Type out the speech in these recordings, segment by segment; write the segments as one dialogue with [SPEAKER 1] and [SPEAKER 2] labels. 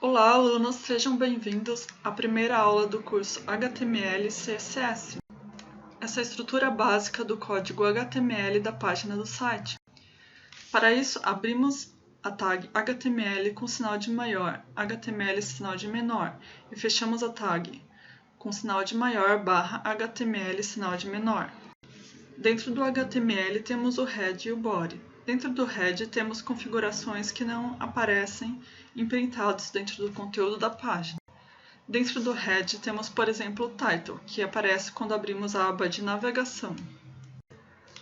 [SPEAKER 1] Olá, alunos, sejam bem-vindos à primeira aula do curso HTML e CSS. Essa é a estrutura básica do código HTML da página do site. Para isso, abrimos a tag HTML com sinal de maior, HTML sinal de menor, e fechamos a tag com sinal de maior barra HTML sinal de menor. Dentro do HTML temos o head e o body. Dentro do head temos configurações que não aparecem imprintados dentro do conteúdo da página. Dentro do head temos, por exemplo, o title, que aparece quando abrimos a aba de navegação.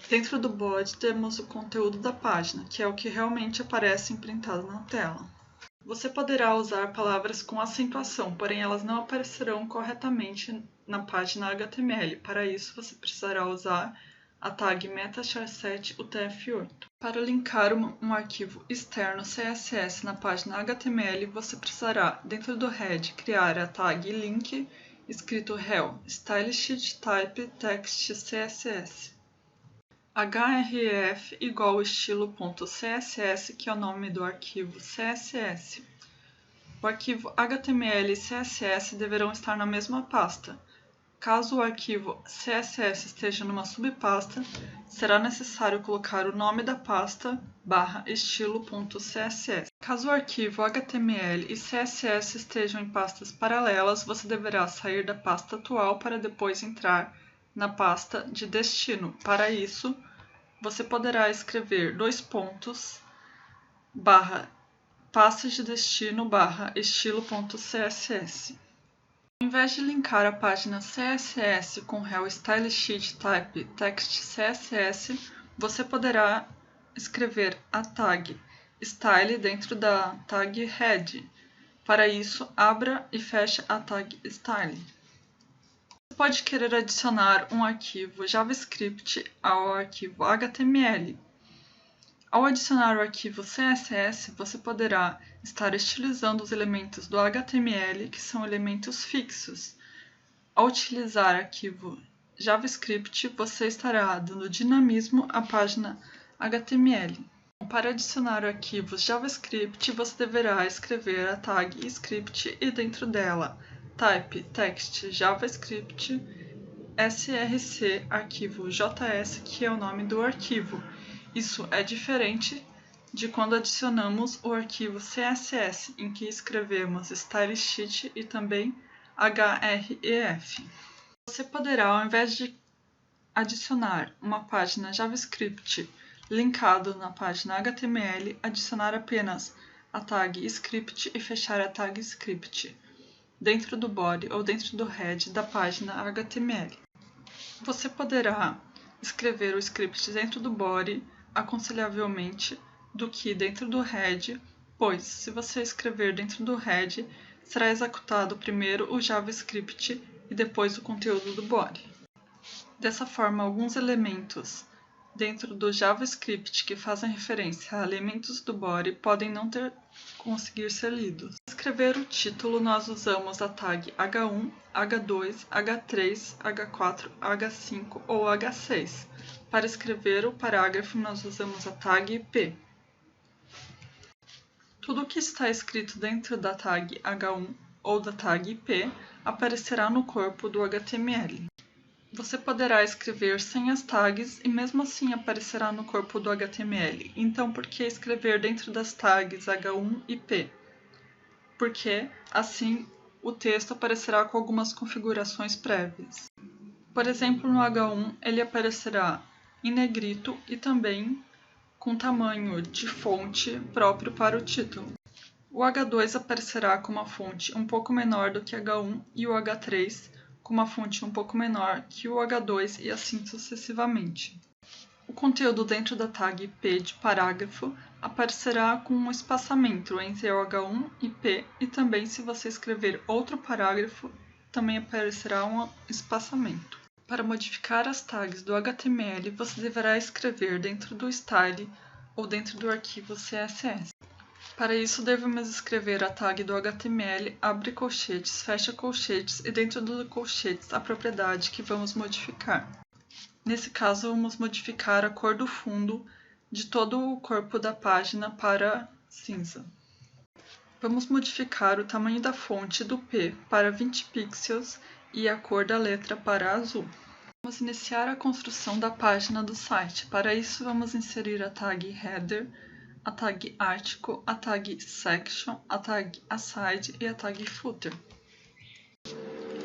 [SPEAKER 1] Dentro do body temos o conteúdo da página, que é o que realmente aparece imprintado na tela. Você poderá usar palavras com acentuação, porém elas não aparecerão corretamente na página HTML. Para isso, você precisará usar a tag metachar7 UTF-8. Para linkar um arquivo externo CSS na página HTML, você precisará, dentro do head, criar a tag link escrito rel stylesheet type text css. href igual estilo.css, que é o nome do arquivo CSS. O arquivo HTML e CSS deverão estar na mesma pasta. Caso o arquivo CSS esteja numa subpasta, será necessário colocar o nome da pasta /estilo.css. Caso o arquivo HTML e CSS estejam em pastas paralelas, você deverá sair da pasta atual para depois entrar na pasta de destino. Para isso, você poderá escrever pasta de destino /estilo.css. Ao invés de linkar a página CSS com rel stylesheet type text css, você poderá escrever a tag style dentro da tag head. Para isso, abra e feche a tag style. Você pode querer adicionar um arquivo JavaScript ao arquivo HTML. Ao adicionar o arquivo CSS, você poderá estar estilizando os elementos do HTML, que são elementos fixos. Ao utilizar arquivo JavaScript, você estará dando dinamismo à página HTML. Para adicionar arquivos JavaScript, você deverá escrever a tag script e dentro dela type text JavaScript src arquivo js, que é o nome do arquivo. Isso é diferente de quando adicionamos o arquivo CSS, em que escrevemos stylesheet e também href. Você poderá, ao invés de adicionar uma página JavaScript linkado na página HTML, adicionar apenas a tag script e fechar a tag script dentro do body ou dentro do head da página HTML. Você poderá escrever o script dentro do body aconselhavelmente do que dentro do head, pois se você escrever dentro do head, será executado primeiro o JavaScript e depois o conteúdo do body. Dessa forma, alguns elementos dentro do JavaScript que fazem referência a elementos do body podem não conseguir ser lidos. Para escrever o título, nós usamos a tag H1, H2, H3, H4, H5 ou H6. Para escrever o parágrafo, nós usamos a tag P. Tudo que está escrito dentro da tag H1 ou da tag P aparecerá no corpo do HTML. Você poderá escrever sem as tags e mesmo assim aparecerá no corpo do HTML. Então, por que escrever dentro das tags H1 e P? Porque assim o texto aparecerá com algumas configurações prévias. Por exemplo, no H1 ele aparecerá em negrito e também com tamanho de fonte próprio para o título. O H2 aparecerá com uma fonte um pouco menor do que H1 e o H3 com uma fonte um pouco menor que o H2 e assim sucessivamente. O conteúdo dentro da tag P de parágrafo aparecerá com um espaçamento entre o H1 e P e também se você escrever outro parágrafo também aparecerá um espaçamento. Para modificar as tags do HTML, você deverá escrever dentro do style ou dentro do arquivo CSS. Para isso, devemos escrever a tag do HTML, abre colchetes, fecha colchetes e dentro dos colchetes a propriedade que vamos modificar. Nesse caso, vamos modificar a cor do fundo de todo o corpo da página para cinza. Vamos modificar o tamanho da fonte do P para 20 pixels e a cor da letra para azul. Vamos iniciar a construção da página do site. Para isso, vamos inserir a tag Header, a tag Article, a tag Section, a tag Aside e a tag Footer.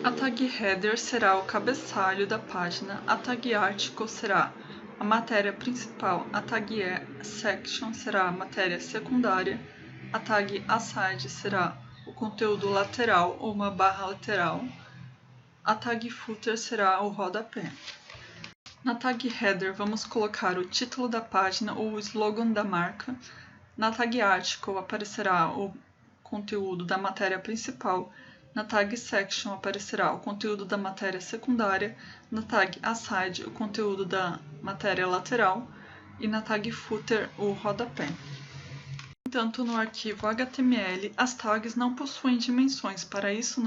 [SPEAKER 1] A tag Header será o cabeçalho da página, a tag Article será a matéria principal, a tag Section será a matéria secundária, a tag Aside será o conteúdo lateral ou uma barra lateral, a tag Footer será o rodapé. Na tag Header vamos colocar o título da página ou o slogan da marca. Na tag Article aparecerá o conteúdo da matéria principal. Na tag Section aparecerá o conteúdo da matéria secundária. Na tag Aside o conteúdo da matéria lateral. E na tag Footer o rodapé. No entanto, no arquivo HTML, as tags não possuem dimensões. Para isso,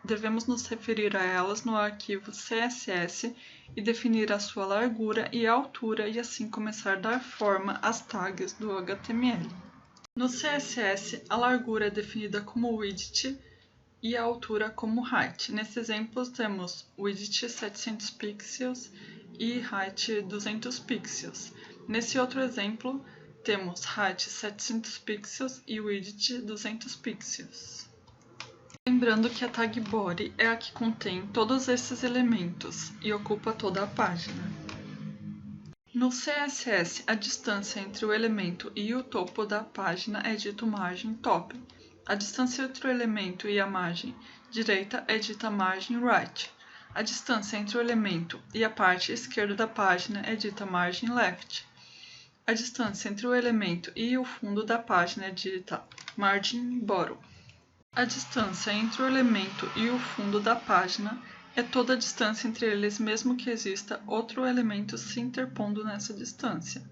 [SPEAKER 1] devemos nos referir a elas no arquivo CSS e definir a sua largura e altura e assim começar a dar forma às tags do HTML. No CSS, a largura é definida como width e a altura como height. Nesse exemplo, temos width 700 pixels e height 200 pixels. Nesse outro exemplo, temos height 700 pixels e width 200 pixels. Lembrando que a tag body é a que contém todos esses elementos e ocupa toda a página. No CSS, a distância entre o elemento e o topo da página é dito margem top. A distância entre o elemento e a margem direita é dita margem right. A distância entre o elemento e a parte esquerda da página é dita margem left. A distância entre o elemento e o fundo da página é dita margin bottom. A distância entre o elemento e o fundo da página é toda a distância entre eles, mesmo que exista outro elemento se interpondo nessa distância.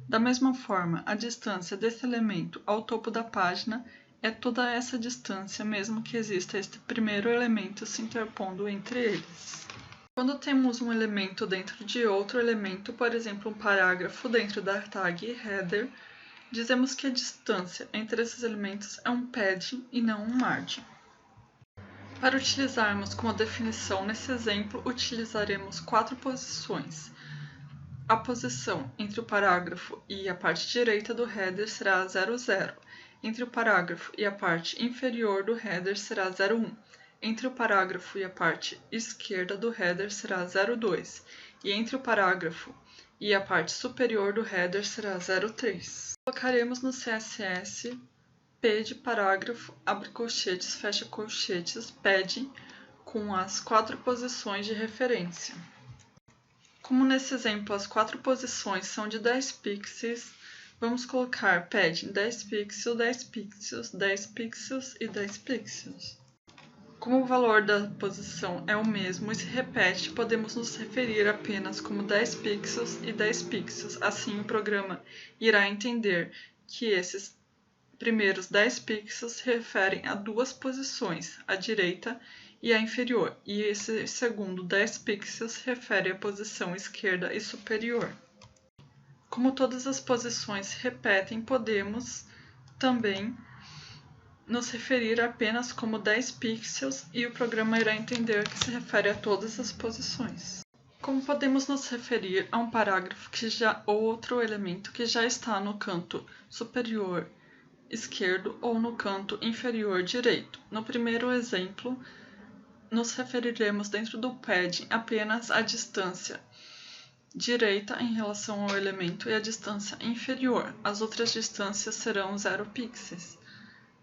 [SPEAKER 1] Da mesma forma, a distância desse elemento ao topo da página é toda essa distância, mesmo que exista este primeiro elemento se interpondo entre eles. Quando temos um elemento dentro de outro elemento, por exemplo, um parágrafo dentro da tag Header, dizemos que a distância entre esses elementos é um padding e não um margin. Para utilizarmos como definição nesse exemplo, utilizaremos 4 posições. A posição entre o parágrafo e a parte direita do header será 0, 0. Entre o parágrafo e a parte inferior do header será 0, 1. Entre o parágrafo e a parte esquerda do header será 0,2 e entre o parágrafo e a parte superior do header será 0,3. Colocaremos no CSS P de parágrafo, abre colchetes, fecha colchetes, padding com as 4 posições de referência. Como nesse exemplo as 4 posições são de 10 pixels, vamos colocar padding 10 pixels, 10 pixels, 10 pixels e 10 pixels. Como o valor da posição é o mesmo e se repete, podemos nos referir apenas como 10 pixels e 10 pixels. Assim, o programa irá entender que esses primeiros 10 pixels se referem a 2 posições, a direita e a inferior, e esse segundo 10 pixels se refere à posição esquerda e superior. Como todas as posições se repetem, podemos também nos referir apenas como 10 pixels e o programa irá entender que se refere a todas as posições. Como podemos nos referir a um parágrafo ou outro elemento que já está no canto superior esquerdo ou no canto inferior direito? No primeiro exemplo, nos referiremos dentro do padding apenas à distância direita em relação ao elemento e a distância inferior. As outras distâncias serão 0 pixels.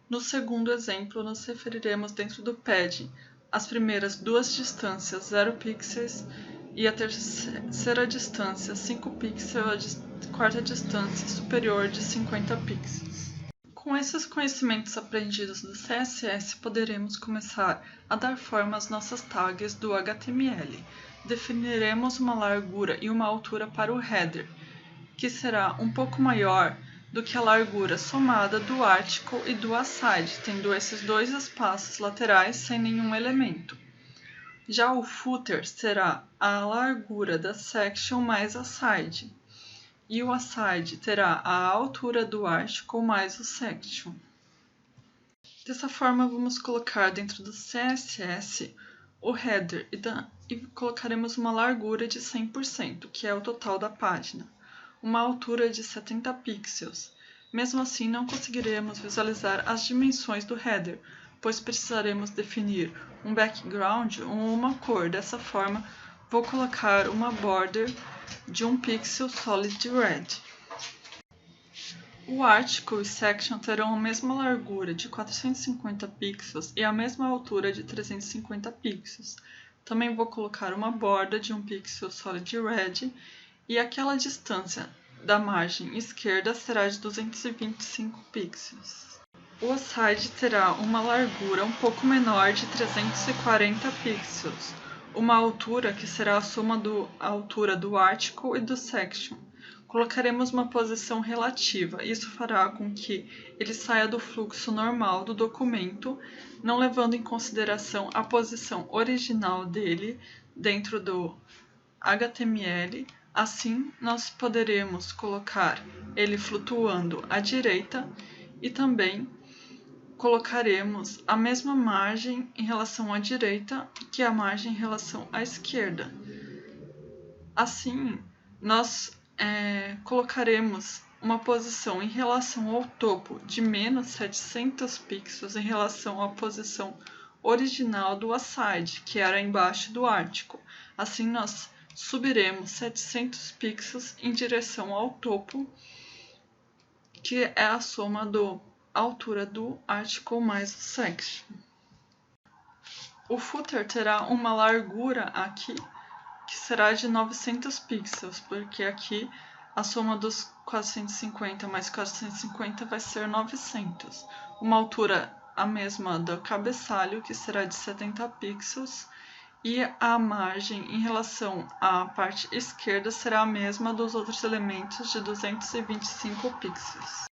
[SPEAKER 1] No segundo exemplo, nos referiremos dentro do padding às primeiras 2 distâncias 0 pixels e a terceira distância 5 pixels e a quarta distância superior de 50 pixels. Com esses conhecimentos aprendidos do CSS, poderemos começar a dar forma às nossas tags do HTML. Definiremos uma largura e uma altura para o header, que será um pouco maior do que a largura somada do article e do aside, tendo esses 2 espaços laterais sem nenhum elemento. Já o footer será a largura da section mais aside, e o aside terá a altura do article mais o section. Dessa forma, vamos colocar dentro do CSS o header e colocaremos uma largura de 100%, que é o total da página, uma altura de 70 pixels. Mesmo assim, não conseguiremos visualizar as dimensões do header, pois precisaremos definir um background ou uma cor. Dessa forma, vou colocar uma border de 1 pixel solid red. O article e section terão a mesma largura de 450 pixels e a mesma altura de 350 pixels. Também vou colocar uma borda de 1 pixel solid red e aquela distância da margem esquerda será de 225 pixels. O aside terá uma largura um pouco menor de 340 pixels, uma altura que será a soma da altura do article e do section. Colocaremos uma posição relativa, isso fará com que ele saia do fluxo normal do documento, não levando em consideração a posição original dele dentro do HTML. Assim, nós poderemos colocar ele flutuando à direita e também colocaremos a mesma margem em relação à direita que a margem em relação à esquerda. Assim, nós colocaremos uma posição em relação ao topo de menos 700 pixels em relação à posição original do aside, que era embaixo do article. Assim, nós subiremos 700 pixels em direção ao topo, que é a soma da altura do article mais o section. O footer terá uma largura aqui que será de 900 pixels, porque aqui a soma dos 450 mais 450 vai ser 900. Uma altura a mesma do cabeçalho, que será de 70 pixels, e a margem em relação à parte esquerda será a mesma dos outros elementos de 225 pixels.